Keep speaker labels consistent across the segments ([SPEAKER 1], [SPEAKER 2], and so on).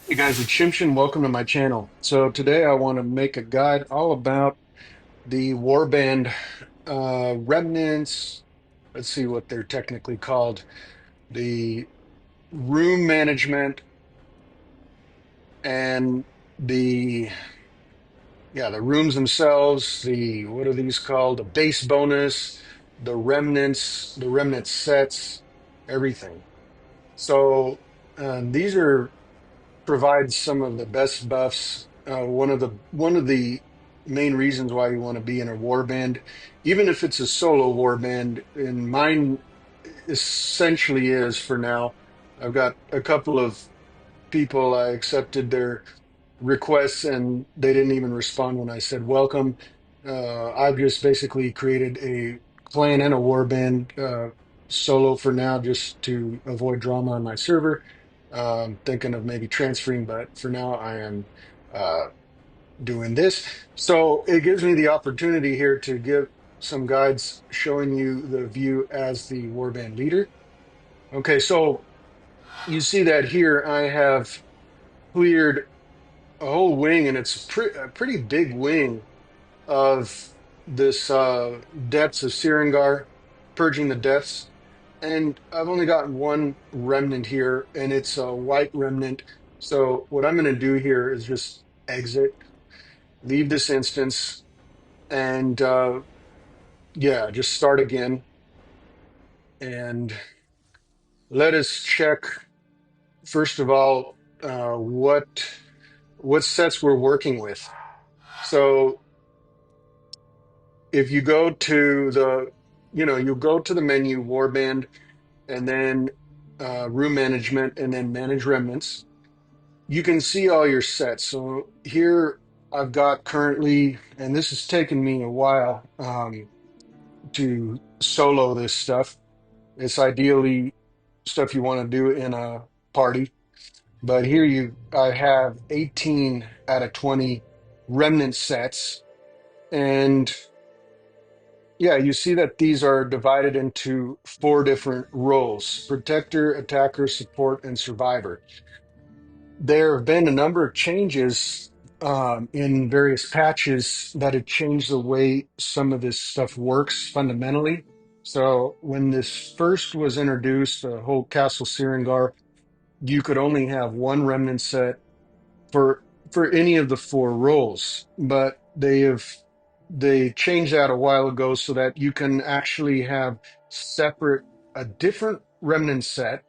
[SPEAKER 1] Hey guys, it's Shimshin. Welcome to my channel. So today I want to make a guide all about the Warband remnants. Let's see what they're technically called. The room management and the the rooms themselves. The what are these called? The base bonus, the remnants, the remnant sets, everything. So these are provides some of the best buffs. One of the main reasons why you want to be in a war band, even if it's a solo war band, and mine essentially is for now. I've got a couple of people I accepted their requests and they didn't even respond when I said welcome. I've just basically created a clan and a war band solo for now just to avoid drama on my server. Thinking of maybe transferring, but for now I am uh, doing this. So it gives me the opportunity here to give some guides showing you the view as the warband leader. Okay, so you see that here I have cleared a whole wing, and it's a pretty big wing of this depths of Sirengar, purging the depths. And I've only got one remnant here, and it's a white remnant. So what I'm going to do here is just exit, leave this instance, and yeah, just start again. And let us check first of all what sets we're working with. So if you go to you go to the menu Warband, and then room management, and then manage remnants. You can see all your sets. So here I've got currently, and this has taken me a while to solo this stuff. It's ideally stuff you want to do in a party. But here I have 18 out of 20 remnant sets. And yeah, you see that these are divided into four different roles: protector, attacker, support, and survivor. There have been a number of changes in various patches that have changed the way some of this stuff works fundamentally. So when this first was introduced, the whole Castle Sirengar, you could only have one remnant set for any of the four roles, but they changed that a while ago so that you can actually have separate a different remnant set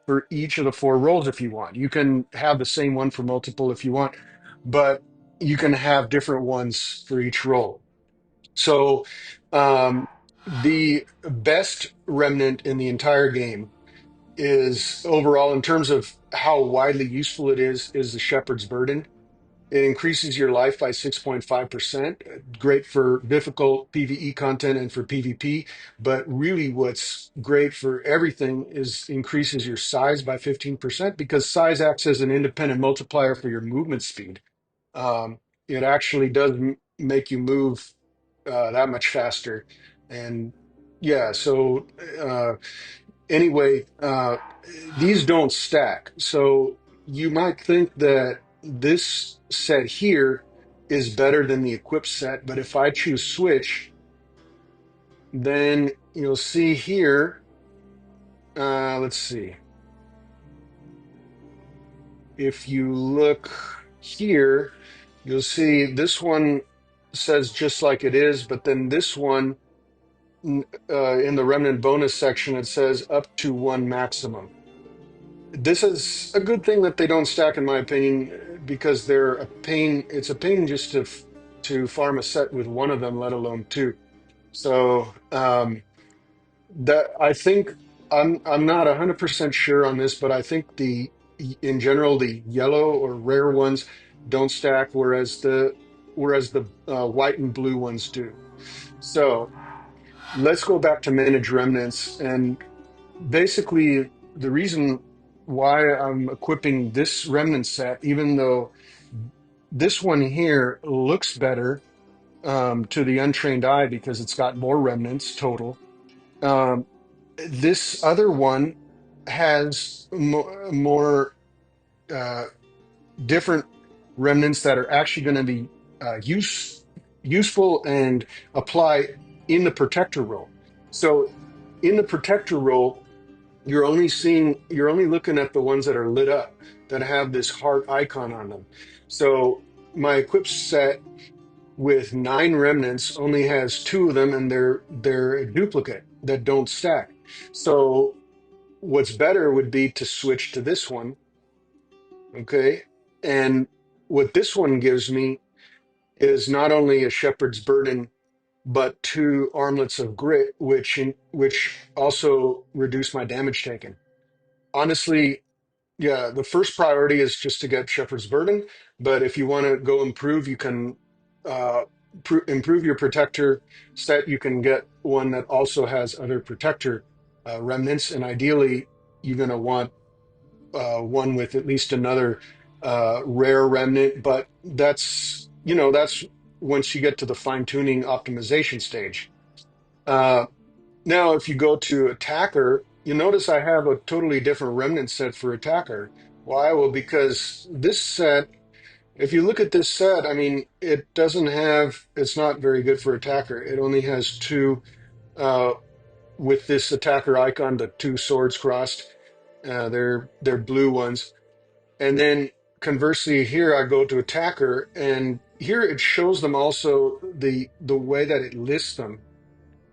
[SPEAKER 1] for each of the four roles if you want. You can have the same one for multiple if you want, but you can have different ones for each role. So um, the best remnant in the entire game is overall, in terms of how widely useful it is the Shepherd's Burden. It increases your life by 6.5%. Great for difficult PvE content and for PvP. But really, what's great for everything is increases your size by 15% because size acts as an independent multiplier for your movement speed. It actually does make you move that much faster. And yeah, so anyway, these don't stack. So you might think that this set here is better than the equip set, but if I choose switch, then you'll see here, let's see. If you look here, you'll see this one says just like it is, but then this one in the remnant bonus section, it says up to one maximum. This is a good thing that they don't stack, in my opinion, because they're a pain. It's a pain just to farm a set with one of them, let alone two. So that I think I'm not 100% sure on this, but I think the in general the yellow or rare ones don't stack, whereas the white and blue ones do. So let's go back to manage remnants, and basically the reason why I'm equipping this remnant set, even though this one here looks better to the untrained eye because it's got more remnants total. Um, this other one has more. different remnants that are actually going to be useful and apply in the protector role. So in the protector role, you're only looking at the ones that are lit up, that have this heart icon on them. So my equip set with 9 remnants only has 2 of them, and they're a duplicate that don't stack. So what's better would be to switch to this one, okay? And what this one gives me is not only a shepherd's burden, but 2 armlets of grit, which also reduce my damage taken. Honestly, yeah, the first priority is just to get shepherd's burden, but if you want to go improve, you can uh, improve your protector set. You can get one that also has other protector remnants, and ideally, you're going to want one with at least another rare remnant. But that's once you get to the fine tuning optimization stage. Uh, Now, if you go to attacker, you notice I have a totally different remnant set for attacker. Why? Well, because this set, if you look at this set, I mean, it's not very good for attacker. It only has 2, uh, with this attacker icon, the 2 swords crossed. They're blue ones. And then conversely, here I go to attacker, and here it shows them also the way that it lists them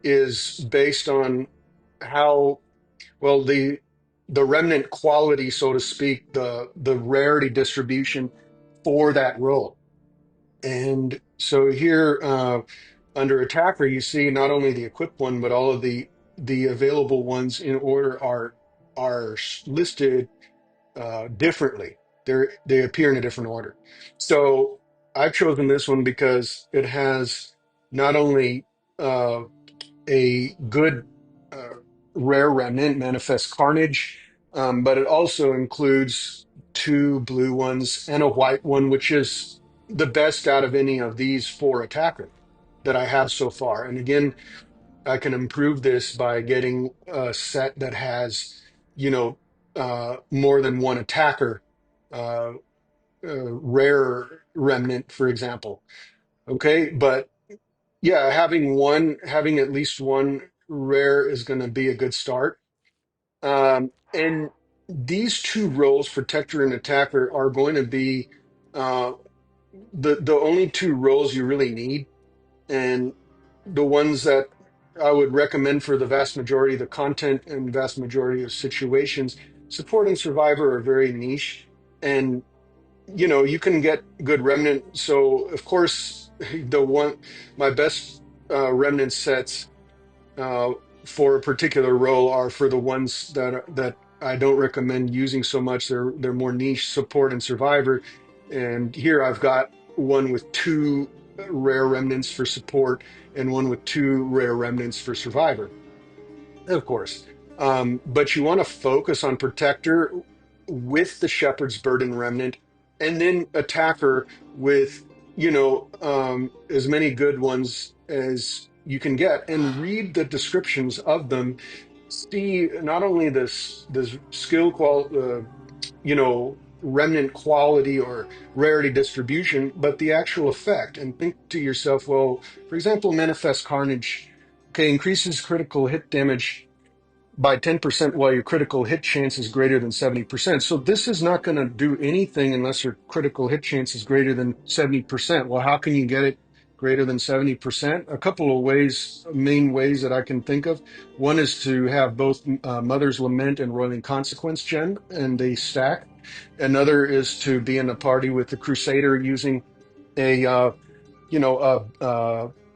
[SPEAKER 1] is based on how well the remnant quality, so to speak, the rarity distribution for that role. And so here under attacker, you see not only the equipped one, but all of the available ones in order are listed differently. They appear in a different order. So I've chosen this one because it has not only a good uh, rare remnant, manifest carnage, but it also includes 2 blue ones and a white one, which is the best out of any of these 4 attacker that I have so far. And again, I can improve this by getting a set that has, more than one attacker, uh, rare remnant, for example. Okay, but yeah, having at least one rare is going to be a good start. And these 2 roles, protector and attacker, are going to be uh, the only 2 roles you really need, and the ones that I would recommend for the vast majority of the content and vast majority of situations. Support and survivor are very niche, and you can get good remnant. So of course, the one my best remnant sets uh, for a particular role are for the ones that I don't recommend using so much. They're more niche, support and survivor. And here I've got one with 2 rare remnants for support and one with 2 rare remnants for survivor, of course. But you want to focus on protector with the shepherd's burden remnant, and then attacker with, as many good ones as you can get, and read the descriptions of them. See not only this skill remnant quality or rarity distribution, but the actual effect, and think to yourself, well, for example, manifest carnage, okay, increases critical hit damage by 10% while your critical hit chance is greater than 70%. So this is not going to do anything unless your critical hit chance is greater than 70%. Well, how can you get it greater than 70%? A couple of main ways that I can think of. One is to have both Mother's Lament and Roiling Consequence gem, and they stack. Another is to be in a party with the Crusader using a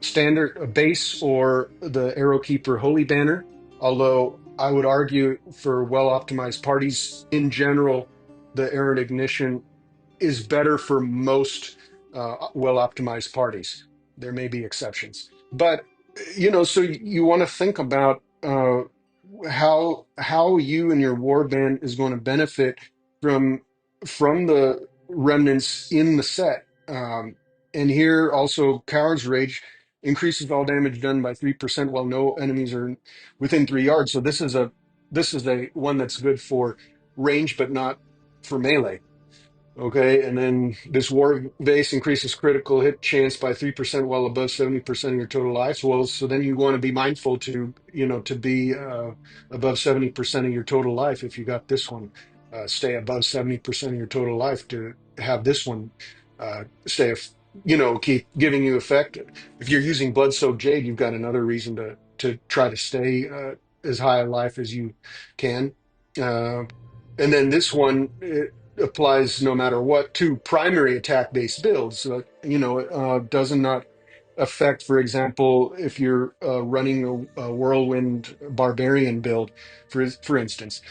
[SPEAKER 1] standard a base or the Arrow Keeper Holy Banner. Although I would argue for well optimized parties in general, the Arrow Ignition is better for most well optimized parties. There may be exceptions, but so you want to think about how you and your warband is going to benefit from the remnants in the set. And here also, Coward's Rage increases all damage done by 3% while no enemies are within 3 yards. So this is a one that's good for range, but not for melee. Okay, and then this war base increases critical hit chance by 3% while above 70% of your total lives. Well, so then you want to be mindful to, to be above 70% of your total life. If you got this one, stay above 70% of your total life to have this one keep giving you effect. If you're using blood-soaked jade, you've got another reason to try to stay as high a life as you can. Uh, and then this one, applies no matter what to primary attack based builds. So, does not affect, for example, if you're running a whirlwind barbarian build, for instance.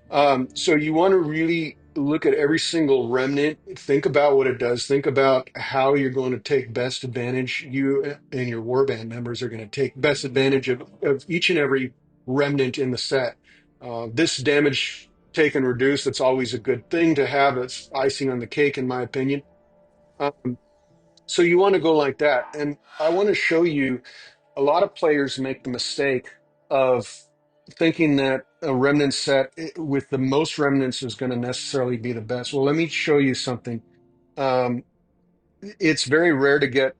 [SPEAKER 1] So you want to really look at every single remnant, think about what it does, think about how you're going to take best advantage. You and your warband members are going to take best advantage of each and every remnant in the set. This damage taken reduced, that's always a good thing to have. It's icing on the cake, in my opinion. Um, so you want to go like that. And I want to show you a lot of players make the mistake of thinking that a remnant set with the most remnants is going to necessarily be the best. Well, let me show you something. Um, it's very rare to get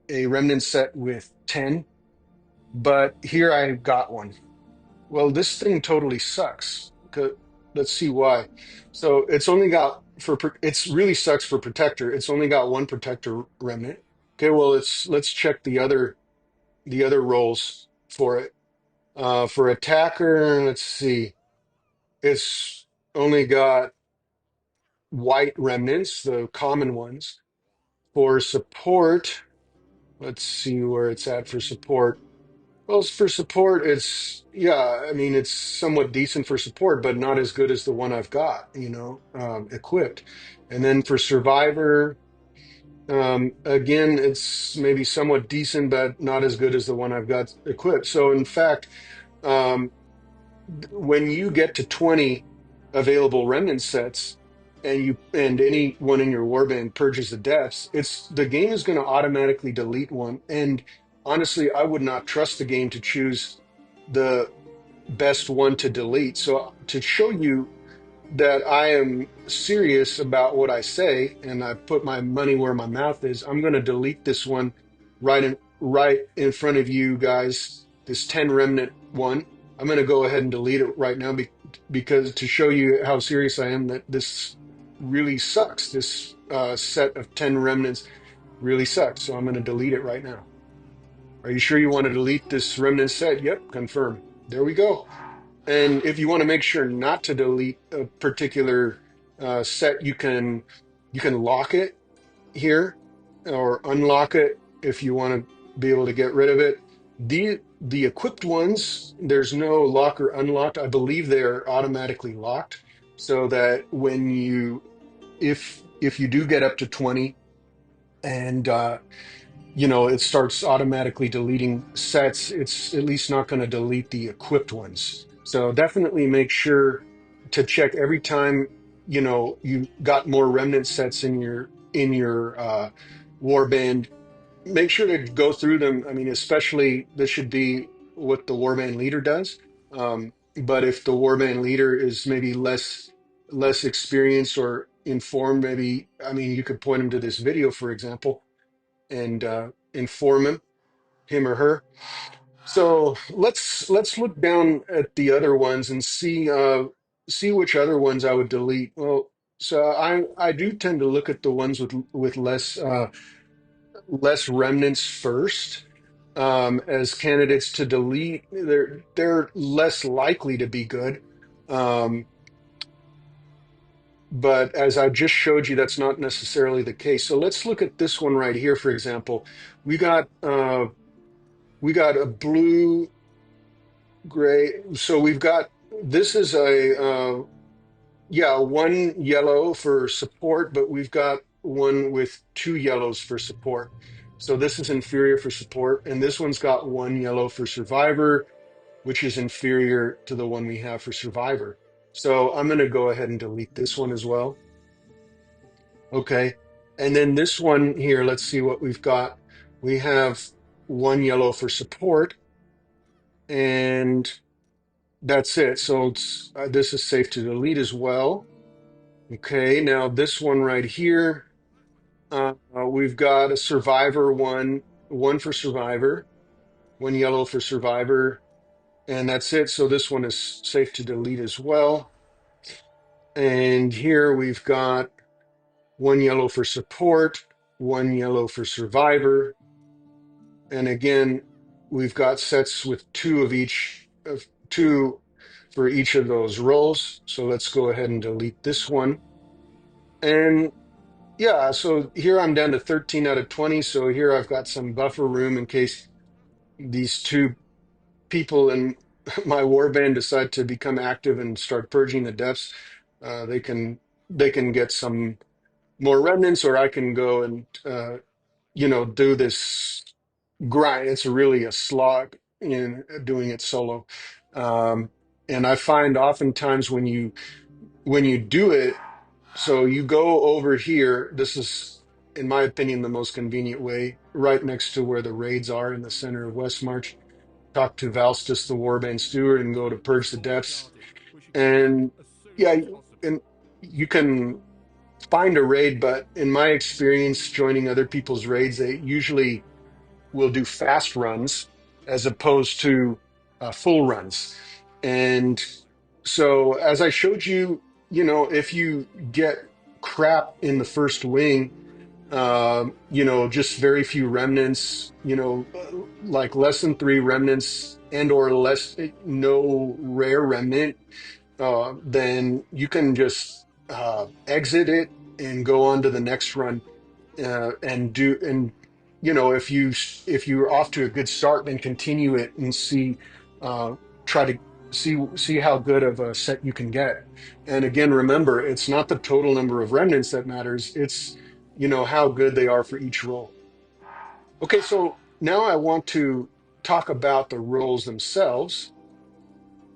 [SPEAKER 1] a remnant set with 10, but here I've got one. Well, this thing totally sucks. Let's see why. So it's only got it's really sucks for protector. It's only got one protector remnant. Okay, well, let's check the other roles for it. For attacker, let's see. It's only got white remnants, the common ones. For support, let's see where it's at for support. Well, for support, yeah, I mean, it's somewhat decent for support, but not as good as the one I've got, equipped. And then for survivor, again, it's maybe somewhat decent, but not as good as the one I've got equipped. So, in fact, um, when you get to 20 available remnant sets and anyone in your warband purges the depths, the game is going to automatically delete one. And honestly, I would not trust the game to choose the best one to delete. So to show you that I am serious about what I say and I put my money where my mouth is, I'm going to delete this one right in front of you guys, this 10 remnant one. I'm going to go ahead and delete it right now because to show you how serious I am that this really sucks. This set of 10 remnants really sucks. So I'm going to delete it right now. Are you sure you want to delete this remnant set? Yep, confirm. There we go. And if you want to make sure not to delete a particular set, you can lock it here or unlock it if you want to be able to get rid of it. The equipped ones, there's no lock or unlocked. I believe they're automatically locked, so that if you do get up to 20 and it starts automatically deleting sets, it's at least not going to delete the equipped ones. So definitely make sure to check every time, you got more remnant sets in your warband. Make sure to go through them. I mean, especially this should be what the warband leader does. But if the warband leader is maybe less experienced or informed, maybe, I mean, you could point him to this video, for example, and inform him or her. So let's look down at the other ones and see which other ones I would delete. Well, so I do tend to look at the ones with less remnants first, as candidates to delete. They're less likely to be good. Um, but as I just showed you, that's not necessarily the case. So let's look at this one right here, for example. We got we got a blue, gray. So we've got, this is one yellow for support, but we've got one with two yellows for support. So this is inferior for support, and this one's got one yellow for survivor, which is inferior to the one we have for survivor. So I'm going to go ahead and delete this one as well. Okay. And then this one here, let's see what we've got. We have one yellow for support, and that's it. So this is safe to delete as well. Okay, now this one right here, we've got a survivor one, one for survivor, one yellow for survivor, and that's it. So this one is safe to delete as well. And here we've got one yellow for support, one yellow for survivor. And again, we've got sets with two of each, of two for each of those roles. So let's go ahead and delete this one. And yeah, so here I'm down to 13 out of 20. So here I've got some buffer room in case these two people in my warband decide to become active and start purging the depths. They can get some more remnants, or I can go and do this grind. It's really a slog in doing it solo. Um, and I find oftentimes when you do it, so you go over here. This is, in my opinion, the most convenient way, right next to where the raids are in the center of Westmarch. Talk to Valstis, the Warband Steward, and go to Purge the Depths. And yeah, and you can find a raid, but in my experience, joining other people's raids, they usually will do fast runs as opposed to full runs. And so, as I showed you, if you get crap in the first wing, just very few remnants, like less than three remnants and or less, no rare remnant, then you can just exit it and go on to the next run, and do and if you're off to a good start, then continue it and see, try to see how good of a set you can get. And again, remember, it's not the total number of remnants that matters, it's how good they are for each roll. Okay, so now I want to talk about the rolls themselves.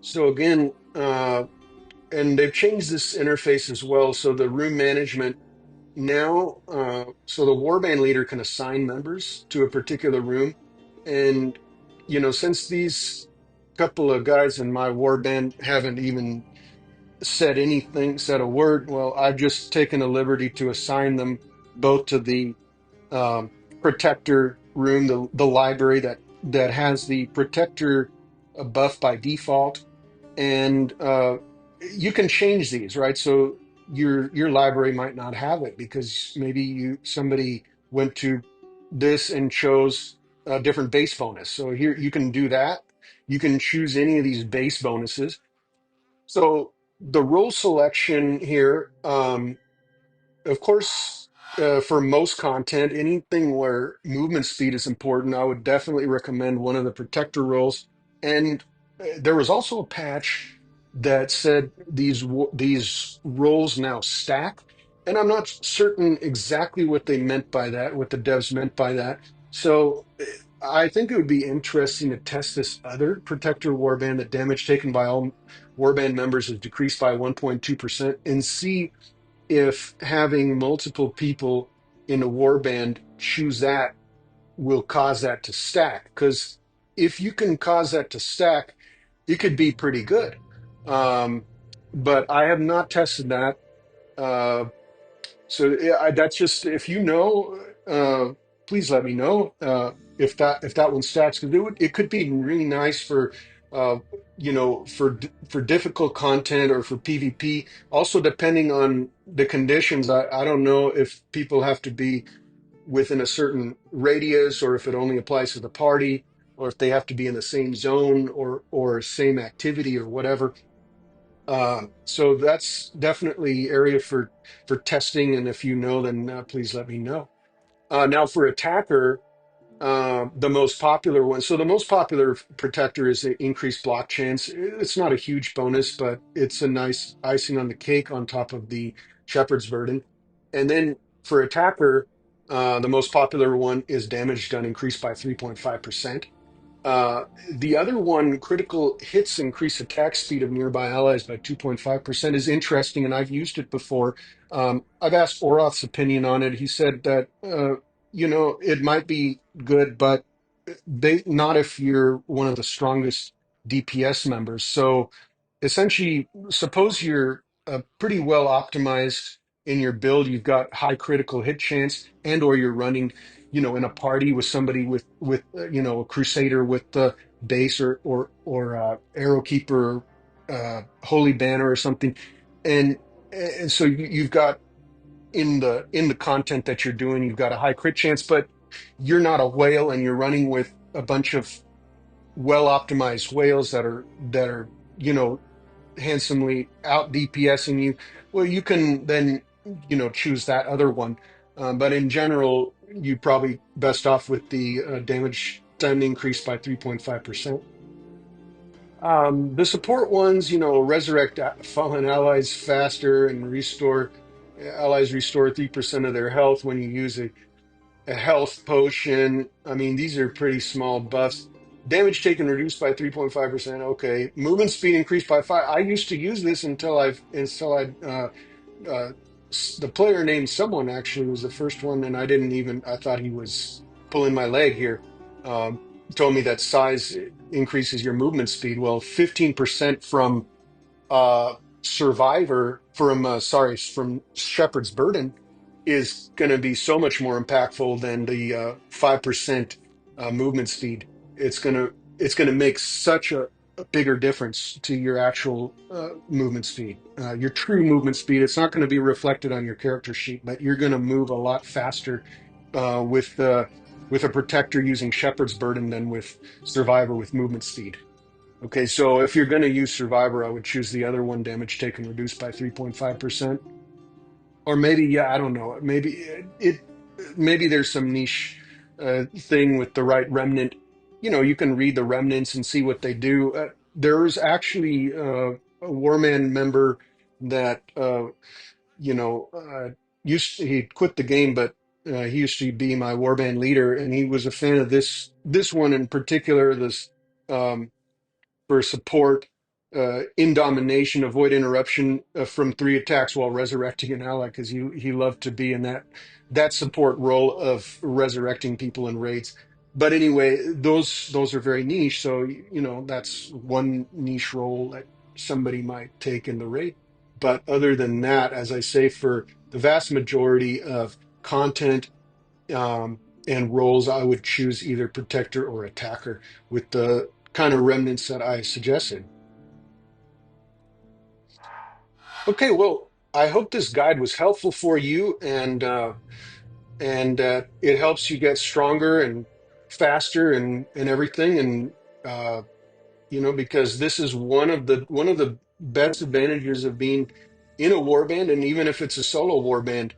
[SPEAKER 1] So again, and they've changed this interface as well. So the room management now, so the warband leader can assign members to a particular room. And since these couple of guys in my warband haven't even said a word, well, I've just taken a liberty to assign them both to the um, protector room, the library that has the protector buff by default. And you can change these, right? So your library might not have it because maybe somebody went to this and chose a different base bonus. So here you can do that. You can choose any of these base bonuses. So the role selection here, of course, for most content, anything where movement speed is important, I would definitely recommend one of the protector roles. And there was also a patch that said these roles now stack, and I'm not certain exactly what they meant by that, what the devs meant by that. So I think it would be interesting to test this other protector warband. That damage taken by all warband members is decreased by 1.2%, and see if having multiple people in a warband choose that will cause that to stack. Because if you can cause that to stack, it could be pretty good. Um, but I have not tested that. Uh, so yeah, that's just, if uh, please let me know if that one stacks, because it could be really nice for for difficult content or for PvP. Also, depending on the conditions, I don't know if people have to be within a certain radius, or if it only applies to the party, or if they have to be in the same zone or same activity or whatever. So that's definitely area for testing, and if you know, then please let me know. Now for attacker, the most popular one. So the most popular protector is the increased block chance. It's not a huge bonus, but it's a nice icing on the cake on top of the shepherd's burden. And then for attacker, the most popular one is damage done increased by 3.5%. Uh, the other one, critical hits increase attack speed of nearby allies by 2.5%, is interesting, and I've used it before. I've asked Oroth's opinion on it. He said that, it might be good, but not if you're one of the strongest DPS members. So essentially, suppose you're pretty well optimized in your build. You've got high critical hit chance, and or you're running, in a party with somebody with a crusader with the base or arrow keeper, holy banner or something, and so you've got in the content that you're doing, you've got a high crit chance, but you're not a whale and you're running with a bunch of well optimized whales that are handsomely out DPSing you. Well, you can then choose that other one, but in general you probably best off with the damage done increased by 3.5%. The support ones, resurrect fallen allies faster and restore allies restore 3% of their health when you use a health potion. I mean, these are pretty small buffs. Damage taken reduced by 3.5%. Okay. Movement speed increased by 5. I used to use this uh, the player named someone actually was the first one, and I thought he was pulling my leg here. Um, Told me that size increases your movement speed. Well, 15% from uh Survivor from Shepherd's Burden is going to be so much more impactful than the 5% movement speed. It's going to make such a bigger difference to your actual movement speed, your true movement speed. It's not going to be reflected on your character sheet, but you're going to move a lot faster with a protector using Shepherd's Burden than with Survivor with movement speed. Okay, so if you're going to use Survivor, I would choose the other one, damage taken reduced by 3.5%. Or maybe, yeah, I don't know. Maybe there's some niche thing with the right remnant. You can read the remnants and see what they do. There's actually a Warman member that he quit the game, but he used to be my Warband leader, and he was a fan of this one in particular, this um for support in domination, avoid interruption from 3 attacks while resurrecting an ally, because he loved to be in that support role of resurrecting people in raids. But anyway, those are very niche, so that's one niche role that somebody might take in the raid. But other than that, as I say, for the vast majority of content and roles, I would choose either protector or attacker with the kind of remnants that I suggested. Okay, well, I hope this guide was helpful for you, and it helps you get stronger and faster and everything. And because this is one of the best advantages of being in a warband, and even if it's a solo warband,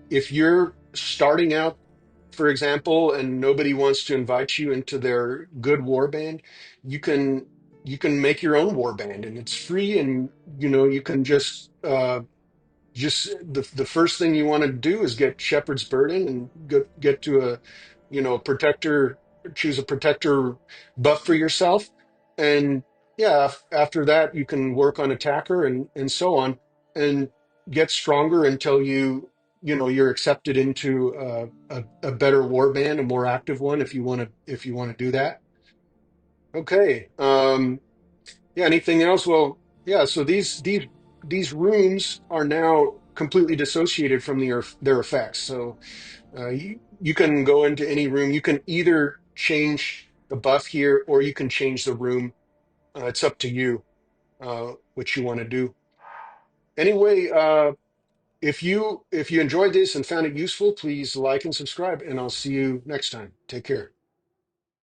[SPEAKER 1] if you're starting out, for example, and nobody wants to invite you into their good warband, you can you can make your own warband, and it's free, and you can just the first thing you want to do is get Shepherd's Burden and get to protector, choose a protector buff for yourself, and yeah, after that you can work on attacker and so on, and get stronger until you're accepted into a better warband, a more active one, if you want to do that. Okay. Yeah, anything else? Well, yeah, so these rooms are now completely dissociated from their effects. So you can go into any room. You can either change the buff here, or you can change the room. It's up to you what you want to do. Anyway, if you enjoyed this and found it useful, please like and subscribe, and I'll see you next time. Take care.